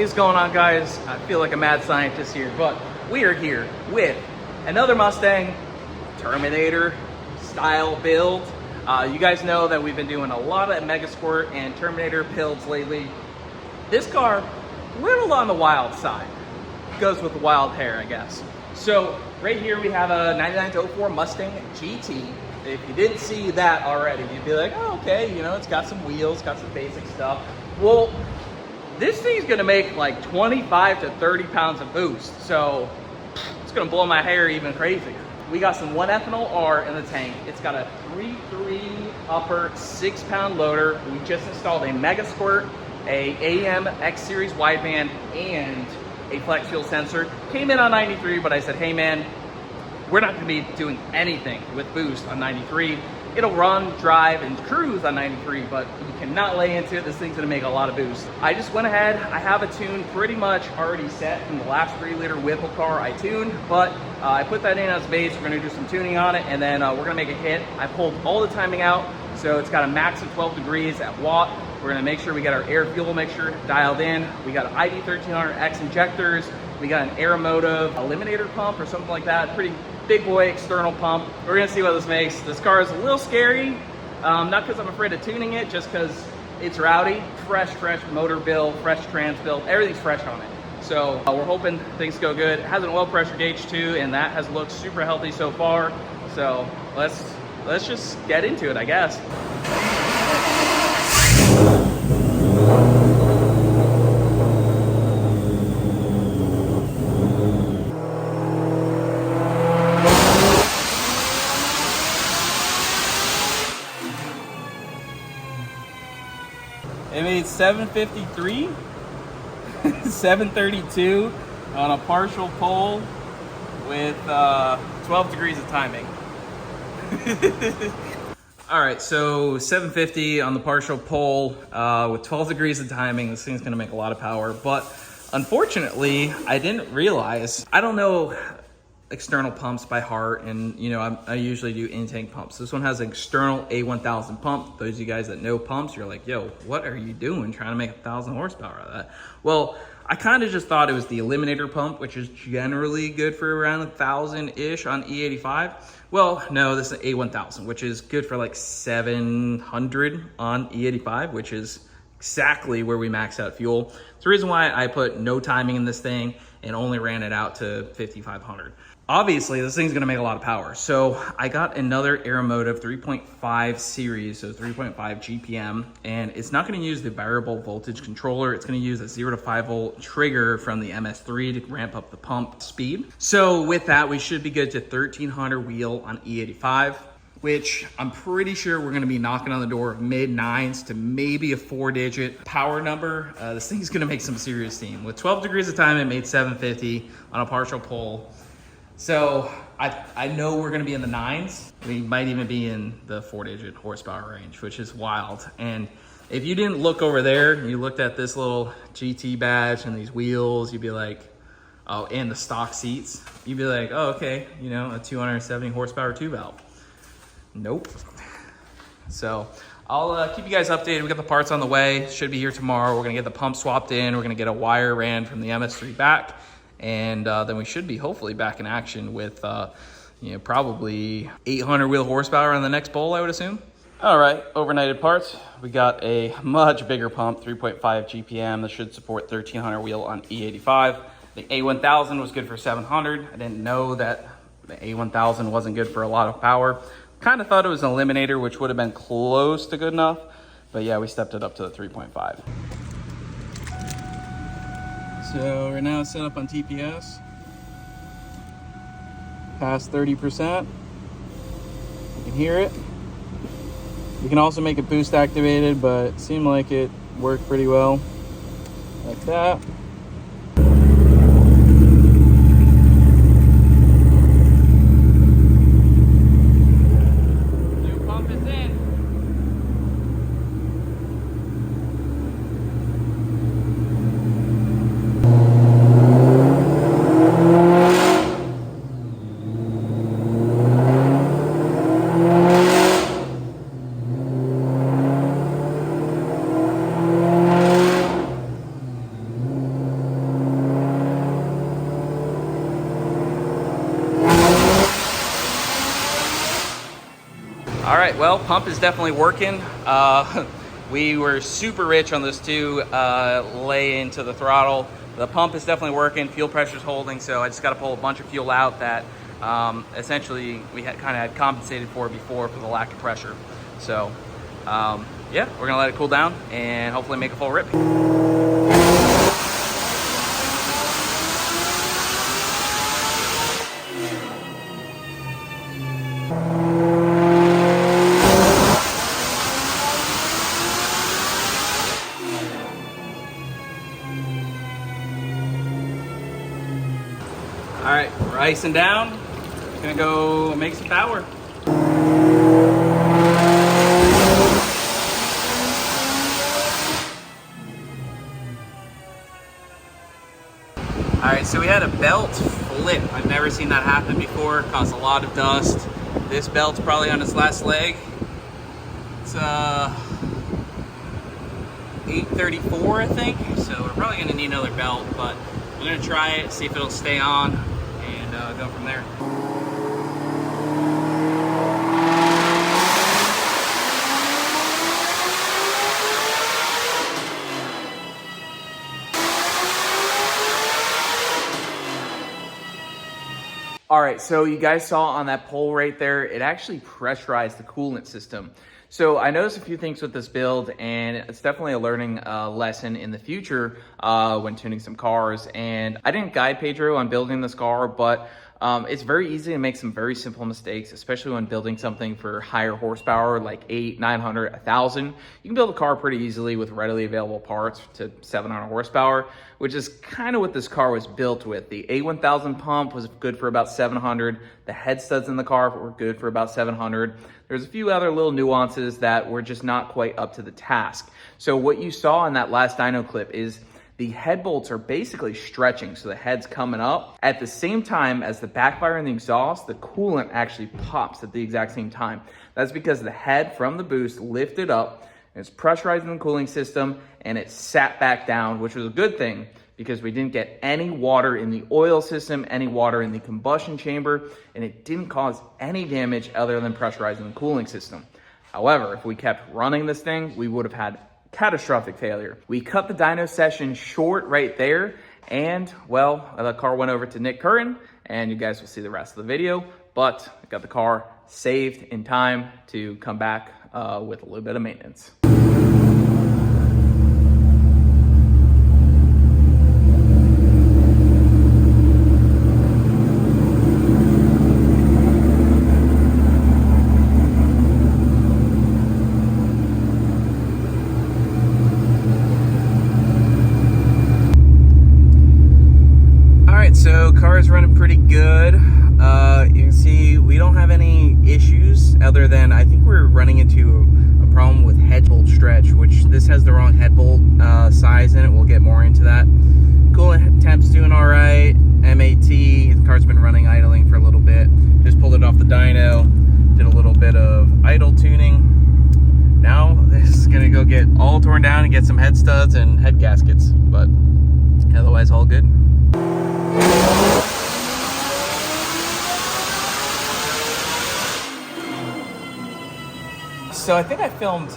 is going on, guys? I feel like a mad scientist here, but we are here with another Mustang Terminator style build. You guys know that we've been doing a lot of Mega Squirt and Terminator builds lately. This car, a little on the wild side. Goes with the wild hair, I guess. So right here we have a 99-04 Mustang GT. If you didn't see that already, you'd be like, oh, okay, you know, it's got some wheels, got some basic stuff. Well, this thing's gonna make like 25 to 30 pounds of boost. So it's gonna blow my hair even crazier. We got some 1-ethanol R in the tank. It's got a 3.3 upper 6-pound loader. We just installed a Mega Squirt, a AM X Series wideband, and a flex fuel sensor. Came in on 93, but I said, hey man, we're not gonna be doing anything with boost on 93. It'll run, drive, and cruise on 93, but you cannot lay into it. This thing's gonna make a lot of boost. I just went ahead, I have a tune pretty much already set from the last 3-liter WHIPPLE car I tuned, but I put that in as base. We're gonna do some tuning on it, and then we're gonna make a hit. I pulled all the timing out, so it's got a max of 12 degrees at watt. We're gonna make sure we got our air fuel mixture dialed in. We got ID 1300X injectors. We got an Aeromotive eliminator pump or something like that. Pretty big boy external pump. We're gonna see what this makes. This car is a little scary, not because I'm afraid of tuning it, just because it's rowdy. Fresh motor build, fresh trans build, everything's fresh on it. So we're hoping things go good. It has an oil pressure gauge too, and that has looked super healthy so far. So let's just get into it, I guess. It made 753, 732 on a partial pull with 12 degrees of timing. All right, so 750 on the partial pull with 12 degrees of timing. This thing's gonna make a lot of power, but unfortunately, I didn't realize, I don't know external pumps by heart, and you know, I usually do in-tank pumps. This one has an external A1000 pump. Those of you guys that know pumps, you're like, yo, what are you doing trying to make 1,000 horsepower out of that? Well, I kind of just thought it was the eliminator pump, which is generally good for around 1,000-ish on E85. Well, no, this is an A1000, which is good for like 700 on E85, which is exactly where we max out fuel. It's the reason why I put no timing in this thing and only ran it out to 5,500. Obviously, this thing's gonna make a lot of power. So I got another Aeromotive 3.5 series, so 3.5 GPM, and it's not gonna use the variable voltage controller. It's gonna use a 0 to 5 volt trigger from the MS3 to ramp up the pump speed. So with that, we should be good to 1,300 wheel on E85, which I'm pretty sure we're gonna be knocking on the door of mid-9s to maybe a 4-digit power number. This thing's gonna make some serious steam. With 12 degrees of time, it made 750 on a partial pull. So I know we're gonna be in the 9s. We might even be in the 4-digit horsepower range, which is wild. And if you didn't look over there, and you looked at this little GT badge and these wheels, you'd be like, oh, and the stock seats, you'd be like, oh, okay, you know, a 270 horsepower 2-valve. Nope. So I'll keep you guys updated. We got the parts on the way. Should be here tomorrow. We're gonna get the pump swapped in. We're gonna get a wire ran from the MS3 back. And then we should be hopefully back in action with, you know, probably 800 wheel horsepower on the next bowl, I would assume. All right, overnighted parts. We got a much bigger pump, 3.5 GPM. That should support 1,300 wheel on E85. The A1000 was good for 700. I didn't know that the A1000 wasn't good for a lot of power. Kind of thought it was an eliminator, which would have been close to good enough. But yeah, we stepped it up to the 3.5. So right now it's set up on TPS. Past 30%. You can hear it. You can also make it boost activated, but it seemed like it worked pretty well. Like that. All right, well, pump is definitely working. We were super rich on those two lay into the throttle. The pump is definitely working, fuel pressure's holding, so I just gotta pull a bunch of fuel out that essentially we had kind of had compensated for before for the lack of pressure. So yeah, we're gonna let it cool down and hopefully make a full rip. All right, we're icing down. Gonna go make some power. All right, so we had a belt flip. I've never seen that happen before. Caused a lot of dust. This belt's probably on its last leg. It's 834, I think. So we're probably gonna need another belt, but I'm gonna try it, see if it'll stay on, and go from there. All right, so you guys saw on that pole right there, it actually pressurized the coolant system. So I noticed a few things with this build, and it's definitely a learning lesson in the future when tuning some cars. And I didn't guide Pedro on building this car, but it's very easy to make some very simple mistakes, especially when building something for higher horsepower, like 800, 900, 1,000. You can build a car pretty easily with readily available parts to 700 horsepower, which is kind of what this car was built with. The A1000 pump was good for about 700. The head studs in the car were good for about 700. There's a few other little nuances that were just not quite up to the task. So what you saw in that last dyno clip is the head bolts are basically stretching, so the head's coming up. At the same time as the backfire and the exhaust, the coolant actually pops at the exact same time. That's because the head from the boost lifted up, and it's pressurizing the cooling system, and it sat back down, which was a good thing because we didn't get any water in the oil system, any water in the combustion chamber, and it didn't cause any damage other than pressurizing the cooling system. However, if we kept running this thing, we would have had catastrophic failure. We cut the dyno session short right there, and well, the car went over to Nick Curtin, and you guys will see the rest of the video, but I got the car saved in time to come back with a little bit of maintenance. So car is running pretty good. You can see we don't have any issues other than I think we're running into a problem with head bolt stretch, which this has the wrong head bolt size in it. We'll get more into that. Coolant temp's doing all right. MAT, the car's been running idling for a little bit. Just pulled it off the dyno, did a little bit of idle tuning. Now this is gonna go get all torn down and get some head studs and head gaskets, but otherwise all good. So I think I filmed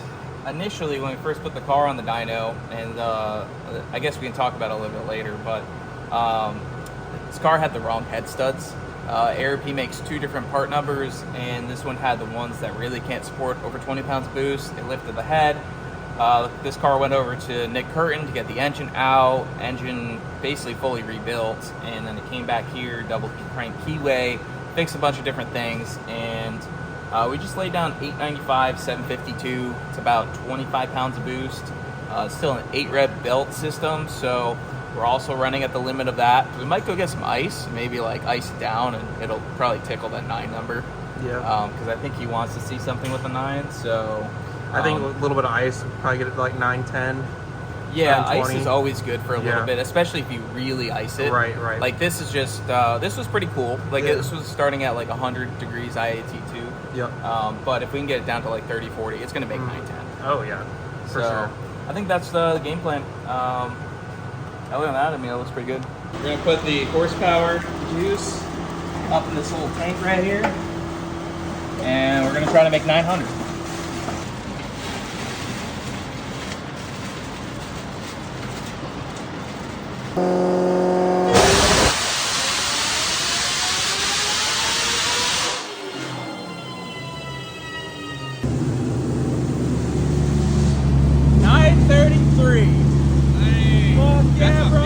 initially when we first put the car on the dyno, and I guess we can talk about it a little bit later, but this car had the wrong head studs. ARP makes two different part numbers, and this one had the ones that really can't support over 20 pounds boost. It lifted the head. This car went over to Nick Curtin to get the engine out, engine basically fully rebuilt, and then it came back here, double crank keyway, fixed a bunch of different things, and we just laid down 895, 752. It's about 25 pounds of boost. Still an 8 rev belt system, so we're also running at the limit of that. We might go get some ice, maybe like ice it down, and it'll probably tickle that 9 number. Yeah. Because I think he wants to see something with a 9, so... I think a little bit of ice, probably get it like 9, 10. Yeah, ice is always good for a little bit, especially if you really ice it. Right, right. Like this is just, this was pretty cool. Like this was starting at like 100 degrees IAT2. Yep. But if we can get it down to like 30, 40, it's going to make 9, 10. Oh, yeah, for sure. I think that's the game plan. Other than that, I mean, it looks pretty good. We're going to put the horsepower juice up in this little tank right here. and we're gonna try to make 900.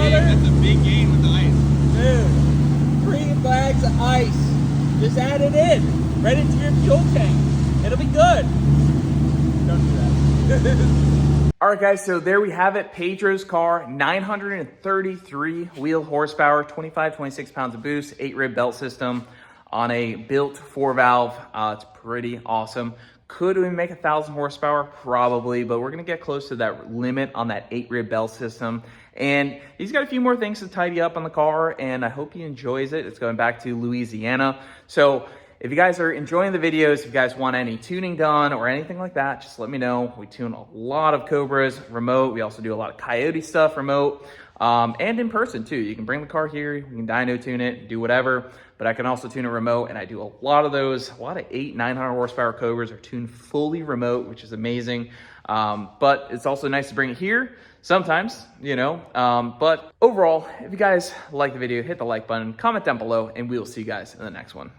That's a big gain with the ice. Dude, 3 bags of ice. Just add it in, right into your fuel tank. It'll be good. Don't do that. All right, guys, so there we have it. Pedro's car, 933 wheel horsepower, 25, 26 pounds of boost, 8-rib belt system on a built 4-valve. It's pretty awesome. Could we make 1,000 horsepower? Probably, but we're gonna get close to that limit on that 8-rib belt system. And he's got a few more things to tidy up on the car, and I hope he enjoys it. It's going back to Louisiana. So if you guys are enjoying the videos, if you guys want any tuning done or anything like that, just let me know. We tune a lot of Cobras remote. We also do a lot of Coyote stuff remote, and in person too. You can bring the car here, you can dyno tune it, do whatever, but I can also tune it remote, and I do a lot of those. A lot of 800-900 horsepower Cobras are tuned fully remote, which is amazing. But it's also nice to bring it here sometimes, you know. But overall, if you guys like the video, hit the like button, comment down below, and we will see you guys in the next one.